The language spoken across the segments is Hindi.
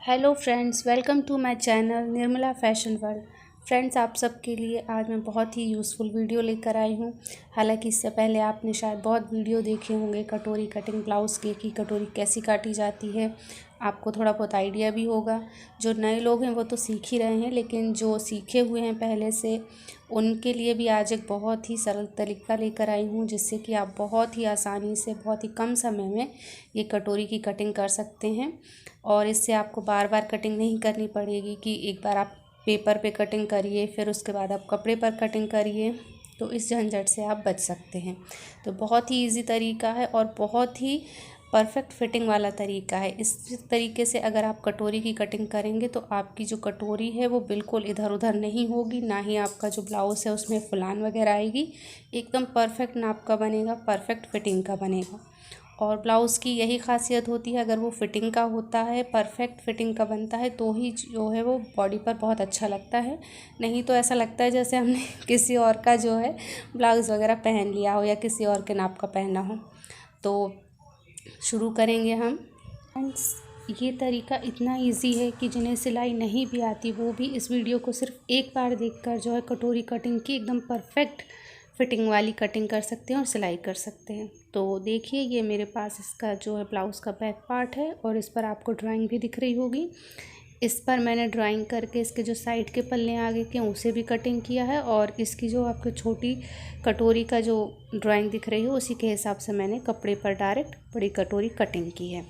Hello friends, welcome to my channel Nirmala fashion world. Friends, आप सबके लिए आज मैं बहुत ही यूज़फुल वीडियो लेकर आई हूँ। हालांकि इससे पहले आपने शायद बहुत वीडियो देखे होंगे कटोरी कटिंग ब्लाउज़ के कि कटोरी कैसी काटी जाती है। आपको थोड़ा बहुत आइडिया भी होगा। जो नए लोग हैं वो तो सीख ही रहे हैं, लेकिन जो सीखे हुए हैं पहले से उनके लिए भी आज एक बहुत ही सरल तरीका लेकर आई हूँ, जिससे कि आप बहुत ही आसानी से बहुत ही कम समय में ये कटोरी की कटिंग कर सकते हैं। और इससे आपको बार बार कटिंग नहीं करनी पड़ेगी कि एक बार आप पेपर पे कटिंग करिए फिर उसके बाद आप कपड़े पर कटिंग करिए, तो इस झंझट से आप बच सकते हैं। तो बहुत ही इजी तरीका है और बहुत ही परफेक्ट फिटिंग वाला तरीका है। इस तरीके से अगर आप कटोरी की कटिंग करेंगे तो आपकी जो कटोरी है वो बिल्कुल इधर उधर नहीं होगी, ना ही आपका जो ब्लाउज़ है उसमें फुलान वगैरह आएगी। एकदम परफेक्ट नाप का बनेगा, परफेक्ट फिटिंग का बनेगा। और ब्लाउज़ की यही खासियत होती है, अगर वो फिटिंग का होता है, परफेक्ट फिटिंग का बनता है, तो ही जो है वो बॉडी पर बहुत अच्छा लगता है। नहीं तो ऐसा लगता है जैसे हमने किसी और का जो है ब्लाउज़ वगैरह पहन लिया हो या किसी और के नाप का पहना हो। तो शुरू करेंगे हम। फ्रेंड्स, ये तरीका इतना इजी है कि जिन्हें सिलाई नहीं भी आती वो भी इस वीडियो को सिर्फ एक बार देखकर जो है कटोरी कटिंग की एकदम परफेक्ट फिटिंग वाली कटिंग कर सकते हैं और सिलाई कर सकते हैं। तो देखिए, ये मेरे पास इसका जो है ब्लाउज़ का बैक पार्ट है और इस पर आपको ड्राइंग भी दिख रही होगी। इस पर मैंने ड्राइंग करके इसके जो साइड के पल्ले आगे के उसे भी कटिंग किया है, और इसकी जो आपको छोटी कटोरी का जो ड्राइंग दिख रही है उसी के हिसाब से मैंने कपड़े पर डायरेक्ट बड़ी कटोरी कटिंग की है।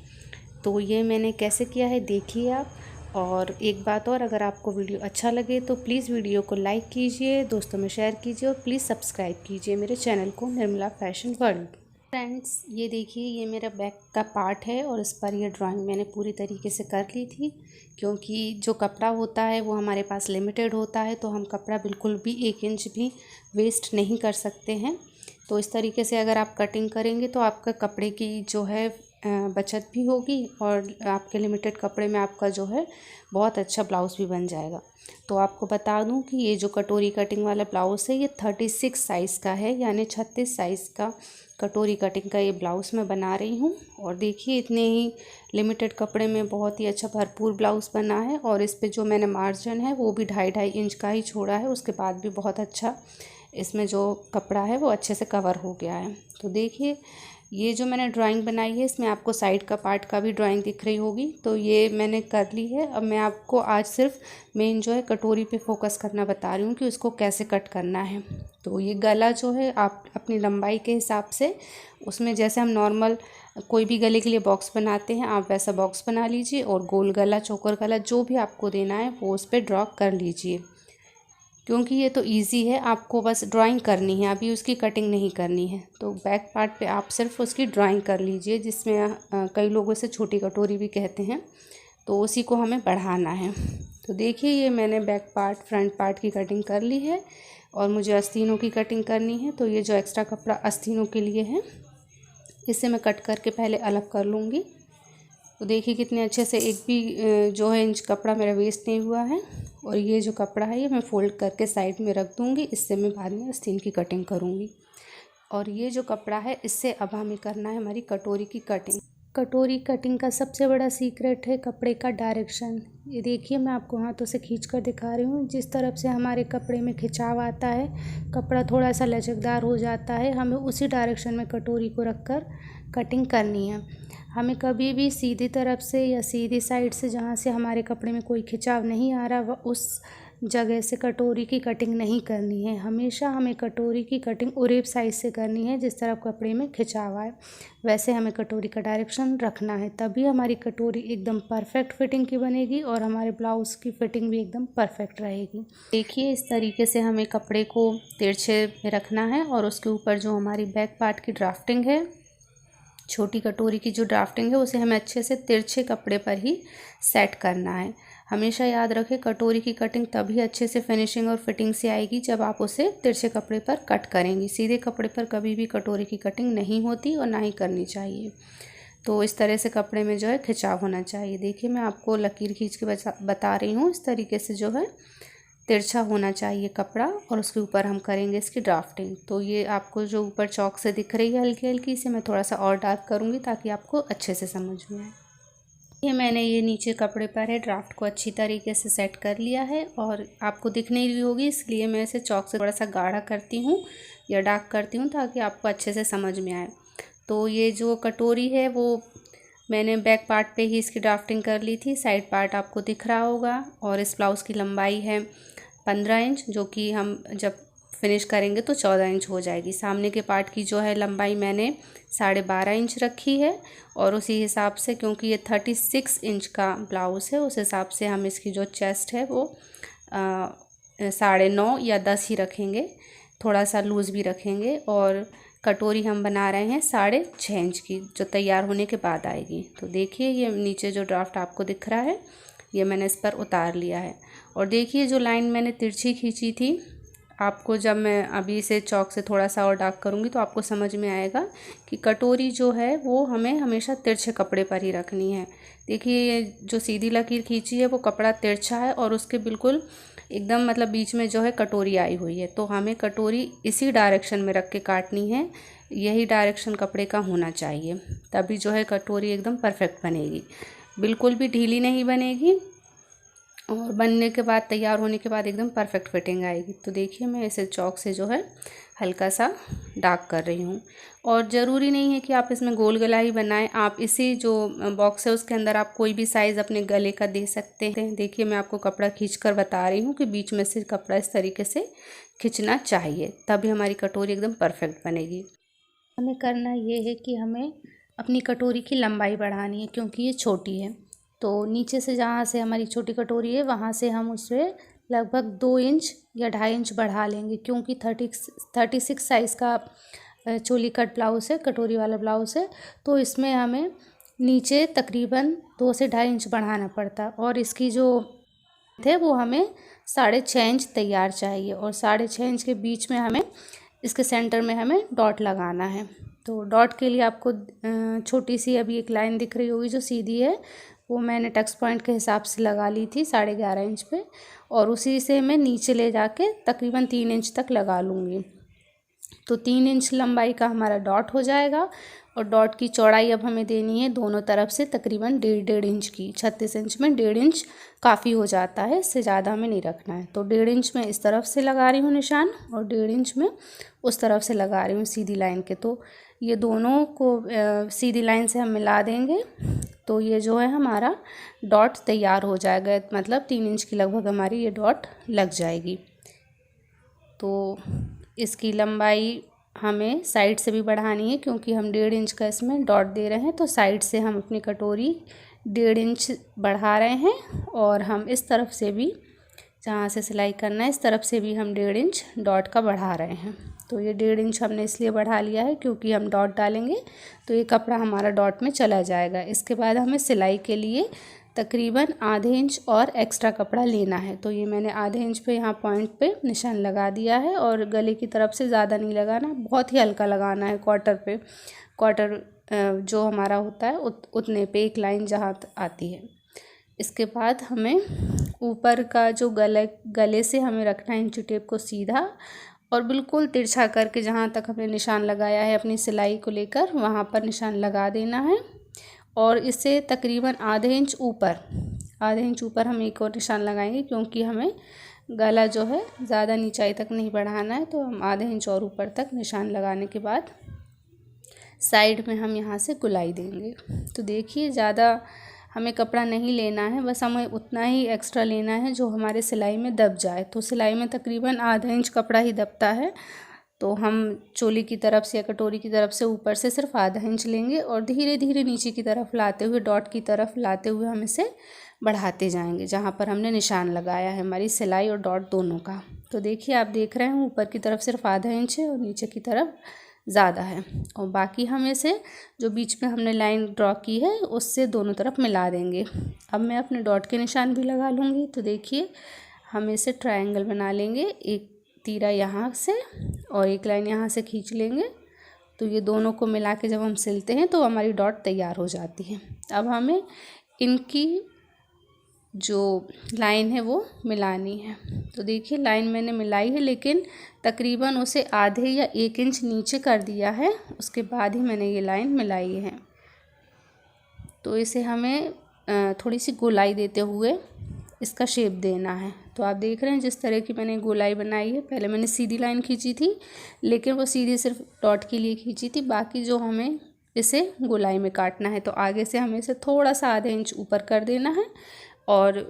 तो ये मैंने कैसे किया है देखिए आप। और एक बात और, अगर आपको वीडियो अच्छा लगे तो प्लीज़ वीडियो को लाइक कीजिए, दोस्तों में शेयर कीजिए और प्लीज़ सब्सक्राइब कीजिए मेरे चैनल को निर्मला फैशन वर्ल्ड। फ्रेंड्स, ये देखिए, ये मेरा बैक का पार्ट है और इस पर ये ड्राइंग मैंने पूरी तरीके से कर ली थी। क्योंकि जो कपड़ा होता है वो हमारे पास लिमिटेड होता है, तो हम कपड़ा बिल्कुल भी 1 इंच भी वेस्ट नहीं कर सकते हैं। तो इस तरीके से अगर आप कटिंग करेंगे तो आपका कपड़े की जो है बचत भी होगी और आपके लिमिटेड कपड़े में आपका जो है बहुत अच्छा ब्लाउज़ भी बन जाएगा। तो आपको बता दूं कि ये जो कटोरी कटिंग वाला ब्लाउज़ है ये 36 साइज़ का है, यानी 36 साइज़ का कटोरी कटिंग का ये ब्लाउज़ मैं बना रही हूँ। और देखिए, इतने ही लिमिटेड कपड़े में बहुत ही अच्छा भरपूर ब्लाउज़ बना है। और इस पे जो मैंने मार्जिन है वो भी 2.5 इंच का ही छोड़ा है, उसके बाद भी बहुत अच्छा इसमें जो कपड़ा है वो अच्छे से कवर हो गया है। तो देखिए, ये जो मैंने ड्राइंग बनाई है इसमें आपको साइड का पार्ट का भी ड्राइंग दिख रही होगी, तो ये मैंने कर ली है। अब मैं आपको आज सिर्फ मेन जो है कटोरी पे फोकस करना बता रही हूँ कि उसको कैसे कट करना है। तो ये गला जो है आप अपनी लंबाई के हिसाब से उसमें, जैसे हम नॉर्मल कोई भी गले के लिए बॉक्स बनाते हैं, आप वैसा बॉक्स बना लीजिए और गोल गला, चौकोर गला जो भी आपको देना है वो उस पर ड्रॉ कर लीजिए। क्योंकि ये तो इजी है, आपको बस ड्राइंग करनी है, अभी उसकी कटिंग नहीं करनी है। तो बैक पार्ट पे आप सिर्फ उसकी ड्राइंग कर लीजिए, जिसमें कई लोग इसे छोटी कटोरी भी कहते हैं, तो उसी को हमें बढ़ाना है। तो देखिए, ये मैंने बैक पार्ट फ्रंट पार्ट की कटिंग कर ली है और मुझे आस्तीनों की कटिंग करनी है। तो ये जो एक्स्ट्रा कपड़ा आस्तीनों के लिए है इसे मैं कट करके पहले अलग कर लूँगी। तो देखिए कितने अच्छे से एक भी जो है इंच कपड़ा मेरा वेस्ट नहीं हुआ है। और ये जो कपड़ा है ये मैं फ़ोल्ड करके साइड में रख दूँगी, इससे मैं बाद में आस्तीन की कटिंग करूँगी। और ये जो कपड़ा है इससे अब हमें करना है हमारी कटोरी की कटिंग। कटोरी कटिंग का सबसे बड़ा सीक्रेट है कपड़े का डायरेक्शन। ये देखिए, मैं आपको हाथों से खींच कर दिखा रही हूँ। जिस तरफ से हमारे कपड़े में खिंचाव आता है, कपड़ा थोड़ा सा लचकदार हो जाता है, हमें उसी डायरेक्शन में कटोरी को रखकर कटिंग करनी है। हमें कभी भी सीधी तरफ से या सीधी साइड से, जहाँ से हमारे कपड़े में कोई खिंचाव नहीं आ रहा, वह उस जगह से कटोरी की कटिंग नहीं करनी है। हमेशा हमें कटोरी की कटिंग उरेब साइड से करनी है, जिस तरफ कपड़े में खिंचाव आए वैसे हमें कटोरी का डायरेक्शन रखना है, तभी हमारी कटोरी एकदम परफेक्ट फिटिंग की बनेगी और हमारे ब्लाउज़ की फिटिंग भी एकदम परफेक्ट रहेगी। देखिए, इस तरीके से हमें कपड़े को तिरछे में रखना है और उसके ऊपर जो हमारी बैक पार्ट की ड्राफ्टिंग है, छोटी कटोरी की जो ड्राफ्टिंग है, उसे हमें अच्छे से तिरछे कपड़े पर ही सेट करना है। हमेशा याद रखें, कटोरी की कटिंग तभी अच्छे से फिनिशिंग और फिटिंग से आएगी जब आप उसे तिरछे कपड़े पर कट करेंगी। सीधे कपड़े पर कभी भी कटोरी की कटिंग नहीं होती और ना ही करनी चाहिए। तो इस तरह से कपड़े में जो है खिंचाव होना चाहिए। देखिए, मैं आपको लकीर खींच के बता रही हूँ, इस तरीके से जो है तिरछा होना चाहिए कपड़ा और उसके ऊपर हम करेंगे इसकी ड्राफ्टिंग। तो ये आपको जो ऊपर चौक से दिख रही है हल्की हल्की, इसे मैं थोड़ा सा और डार्क करूँगी ताकि आपको अच्छे से समझ में आए। ये मैंने ये नीचे कपड़े पर है ड्राफ्ट को अच्छी तरीके से सेट कर लिया है और आपको दिख नहीं रही होगी, इसलिए मैं इसे चॉक से थोड़ा सा गाढ़ा करती हूँ या डार्क करती हूँ ताकि आपको अच्छे से समझ में आए। तो ये जो कटोरी है वो मैंने बैक पार्ट पे ही इसकी ड्राफ्टिंग कर ली थी, साइड पार्ट आपको दिख रहा होगा। और इस ब्लाउज़ की लंबाई है 15 इंच, जो कि हम जब फिनिश करेंगे तो 14 इंच हो जाएगी। सामने के पार्ट की जो है लंबाई मैंने 12.5 इंच रखी है और उसी हिसाब से, क्योंकि ये 36 इंच का ब्लाउज़ है, उस हिसाब से हम इसकी जो चेस्ट है वो 9.5 या 10 ही रखेंगे, थोड़ा सा लूज़ भी रखेंगे। और कटोरी हम बना रहे हैं 6.5 इंच की, जो तैयार होने के बाद आएगी। तो देखिए ये नीचे जो ड्राफ्ट आपको दिख रहा है ये मैंने इस पर उतार लिया है। और देखिए जो लाइन मैंने तिरछी खींची थी, आपको जब मैं अभी इसे चॉक से थोड़ा सा और डार्क करूँगी तो आपको समझ में आएगा कि कटोरी जो है वो हमें हमेशा तिरछे कपड़े पर ही रखनी है। देखिए ये जो सीधी लकीर खींची है वो कपड़ा तिरछा है और उसके बिल्कुल एकदम मतलब बीच में जो है कटोरी आई हुई है, तो हमें कटोरी इसी डायरेक्शन में रख के काटनी है। यही डायरेक्शन कपड़े का होना चाहिए, तभी जो है कटोरी एकदम परफेक्ट बनेगी, बिल्कुल भी ढीली नहीं बनेगी और बनने के बाद, तैयार होने के बाद एकदम परफेक्ट फिटिंग आएगी। तो देखिए मैं इसे चॉक से जो है हल्का सा डार्क कर रही हूँ। और ज़रूरी नहीं है कि आप इसमें गोल गला ही बनाएं, आप इसी जो बॉक्स है उसके अंदर आप कोई भी साइज़ अपने गले का दे सकते हैं। देखिए मैं आपको कपड़ा खींच कर बता रही हूँ कि बीच में से कपड़ा इस तरीके से खींचना चाहिए, तभी हमारी कटोरी एकदम परफेक्ट बनेगी। हमें करना ये है कि हमें अपनी कटोरी की लंबाई बढ़ानी है, क्योंकि ये छोटी है। तो नीचे से जहाँ से हमारी छोटी कटोरी है वहाँ से हम उसे लगभग 2 इंच या 2.5 इंच बढ़ा लेंगे, क्योंकि 36 साइज़ का चोली कट ब्लाउज़ है, कटोरी वाला ब्लाउज़ है। तो इसमें हमें नीचे तकरीबन 2 से 2.5 इंच बढ़ाना पड़ता, और इसकी जो थे वो हमें 6.5 इंच तैयार चाहिए। और 6.5 इंच के बीच में हमें इसके सेंटर में हमें डॉट लगाना है। तो डॉट के लिए आपको छोटी सी अभी एक लाइन दिख रही होगी जो सीधी है, वो मैंने टक्स पॉइंट के हिसाब से लगा ली थी 11.5 इंच पे, और उसी से मैं नीचे ले जाके तकरीबन 3 इंच तक लगा लूँगी। तो 3 इंच लंबाई का हमारा डॉट हो जाएगा। और डॉट की चौड़ाई अब हमें देनी है दोनों तरफ से तकरीबन 1.5 इंच की। 36 इंच में 1.5 इंच काफ़ी हो जाता है, इससे ज़्यादा हमें नहीं रखना है। तो 1.5 इंच में इस तरफ से लगा रही हूँ निशान, और 1.5 इंच में उस तरफ से लगा रही हूँ सीधी लाइन के। तो ये दोनों को सीधी लाइन से हम मिला देंगे, तो ये जो है हमारा डॉट तैयार हो जाएगा। मतलब 3 इंच की लगभग हमारी ये डॉट लग जाएगी। तो इसकी लंबाई हमें साइड से भी बढ़ानी है, क्योंकि हम 1.5 इंच का इसमें डॉट दे रहे हैं। तो साइड से हम अपनी कटोरी 1.5 इंच बढ़ा रहे हैं, और हम इस तरफ से भी, जहाँ से सिलाई करना है इस तरफ से भी हम 1.5 इंच डॉट का बढ़ा रहे हैं। तो ये 1.5 इंच हमने इसलिए बढ़ा लिया है क्योंकि हम डॉट डालेंगे तो ये कपड़ा हमारा डॉट में चला जाएगा। इसके बाद हमें सिलाई के लिए तकरीबन आधे इंच और एक्स्ट्रा कपड़ा लेना है। तो ये मैंने आधे इंच पे यहाँ पॉइंट पे निशान लगा दिया है, और गले की तरफ से ज़्यादा नहीं लगाना, बहुत ही हल्का लगाना है क्वार्टर पे। क्वार्टर जो हमारा होता है उतने पे एक लाइन जहाँ आती है। इसके बाद हमें ऊपर का जो गले से हमें रखना है इंची टेप को सीधा, और बिल्कुल तिरछा करके जहाँ तक हमने निशान लगाया है अपनी सिलाई को लेकर वहाँ पर निशान लगा देना है। और इससे तकरीबन आधे इंच ऊपर हम एक और निशान लगाएंगे, क्योंकि हमें गला जो है ज़्यादा नीचाई तक नहीं बढ़ाना है। तो हम आधे इंच और ऊपर तक निशान लगाने के बाद साइड में हम यहाँ से गुलाई देंगे। तो देखिए ज़्यादा हमें कपड़ा नहीं लेना है, बस हमें उतना ही एक्स्ट्रा लेना है जो हमारे सिलाई में दब जाए। तो सिलाई में तकरीबन आधा इंच कपड़ा ही दबता है, तो हम चोली की तरफ से या कटोरी की तरफ से ऊपर से सिर्फ आधा इंच लेंगे, और धीरे धीरे नीचे की तरफ लाते हुए, डॉट की तरफ लाते हुए हम इसे बढ़ाते जाएंगे जहाँ पर हमने निशान लगाया है हमारी सिलाई और डॉट दोनों का। तो देखिए आप देख रहे हैं ऊपर की तरफ सिर्फ आधा इंच है और नीचे की तरफ ज़्यादा है, और बाकी हम इसे जो बीच में हमने लाइन ड्रॉ की है उससे दोनों तरफ मिला देंगे। अब मैं अपने डॉट के निशान भी लगा लूँगी। तो देखिए हम इसे ट्रायंगल बना लेंगे, एक तीरा यहाँ से और एक लाइन यहाँ से खींच लेंगे। तो ये दोनों को मिला के जब हम सिलते हैं तो हमारी डॉट तैयार हो जाती है। अब हमें इनकी जो लाइन है वो मिलानी है। तो देखिए लाइन मैंने मिलाई है, लेकिन तकरीबन उसे आधे या 1 इंच नीचे कर दिया है, उसके बाद ही मैंने ये लाइन मिलाई है। तो इसे हमें थोड़ी सी गोलाई देते हुए इसका शेप देना है। तो आप देख रहे हैं जिस तरह की मैंने गोलाई बनाई है। पहले मैंने सीधी लाइन खींची थी, लेकिन वो सीधी सिर्फ डॉट के लिए खींची थी, बाकी जो हमें इसे गोलाई में काटना है तो आगे से हमें इसे थोड़ा सा आधे इंच ऊपर कर देना है और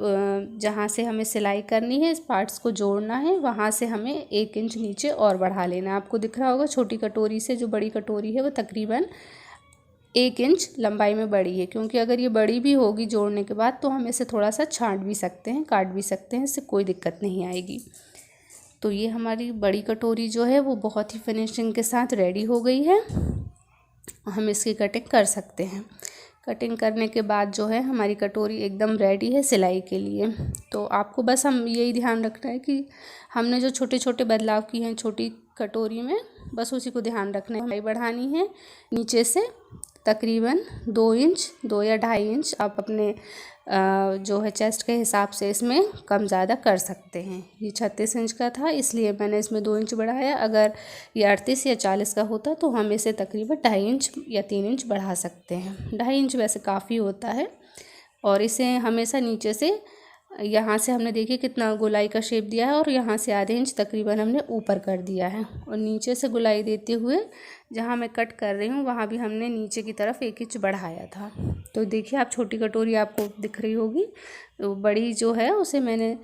जहाँ से हमें सिलाई करनी है, इस पार्ट्स को जोड़ना है, वहाँ से हमें 1 इंच नीचे और बढ़ा लेना है। आपको दिख रहा होगा छोटी कटोरी से जो बड़ी कटोरी है वो तकरीबन 1 इंच लंबाई में बड़ी है, क्योंकि अगर ये बड़ी भी होगी जोड़ने के बाद तो हम इसे थोड़ा सा छांट भी सकते हैं, काट भी सकते हैं, इससे कोई दिक्कत नहीं आएगी। तो ये हमारी बड़ी कटोरी जो है वो बहुत ही फिनिशिंग के साथ रेडी हो गई है। हम इसकी कटिंग कर सकते हैं। कटिंग करने के बाद जो है हमारी कटोरी एकदम रेडी है सिलाई के लिए। तो आपको बस हम यही ध्यान रखना है कि हमने जो छोटे छोटे बदलाव किए हैं छोटी कटोरी में, बस उसी को ध्यान रखना है। सिलाई बढ़ानी है नीचे से तकरीबन 2 इंच, 2 या 2.5 इंच आप अपने जो है चेस्ट के हिसाब से इसमें कम ज़्यादा कर सकते हैं। ये 36 इंच का था इसलिए मैंने इसमें 2 इंच बढ़ाया। अगर ये 38 या 40 का होता तो हम इसे तकरीबन 2.5 इंच या 3 इंच बढ़ा सकते हैं। 2.5 इंच वैसे काफ़ी होता है। और इसे हमेशा नीचे से, यहाँ से हमने देखिए कितना गोलाई का शेप दिया है और यहाँ से आधे इंच तकरीबन हमने ऊपर कर दिया है। और नीचे से गोलाई देते हुए जहाँ मैं कट कर रही हूँ वहाँ भी हमने नीचे की तरफ 1 इंच बढ़ाया था। तो देखिए आप छोटी कटोरी आपको दिख रही होगी, तो बड़ी जो है उसे मैंने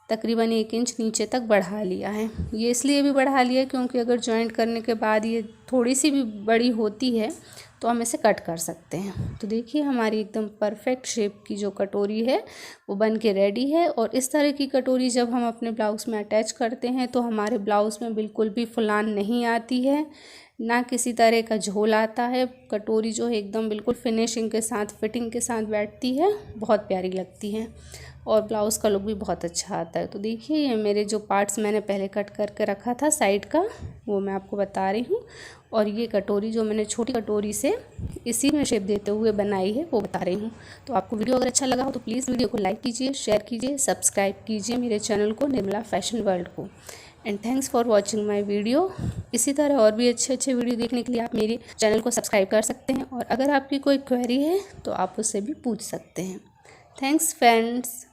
तकरीबन 1 इंच नीचे तक बढ़ा लिया है। ये इसलिए भी बढ़ा लिया क्योंकि अगर जॉइंट करने के बाद ये थोड़ी सी भी बड़ी होती है तो हम इसे कट कर सकते हैं। तो देखिए हमारी एकदम परफेक्ट शेप की जो कटोरी है वो बन के रेडी है। और इस तरह की कटोरी जब हम अपने ब्लाउज़ में अटैच करते हैं तो हमारे ब्लाउज़ में बिल्कुल भी फुलान नहीं आती है, ना किसी तरह का झोल आता है। कटोरी जो है एकदम बिल्कुल फिनिशिंग के साथ, फिटिंग के साथ बैठती है, बहुत प्यारी लगती है और ब्लाउज़ का लुक भी बहुत अच्छा आता है। तो देखिए ये मेरे जो पार्ट्स मैंने पहले कट करके रखा था साइड का, वो मैं आपको बता रही हूँ। और ये कटोरी जो मैंने छोटी कटोरी से इसी में शेप देते हुए बनाई है वो बता रही हूँ। तो आपको वीडियो अगर अच्छा लगा हो तो प्लीज़ वीडियो को लाइक कीजिए, शेयर कीजिए, सब्सक्राइब कीजिए मेरे चैनल को, निर्मला फैशन वर्ल्ड को। And thanks for watching my video. इसी तरह और भी अच्छे अच्छे वीडियो देखने के लिए आप मेरे चैनल को सब्सक्राइब कर सकते हैं और अगर आपकी कोई क्वेरी है तो आप उससे भी पूछ सकते हैं। Thanks friends.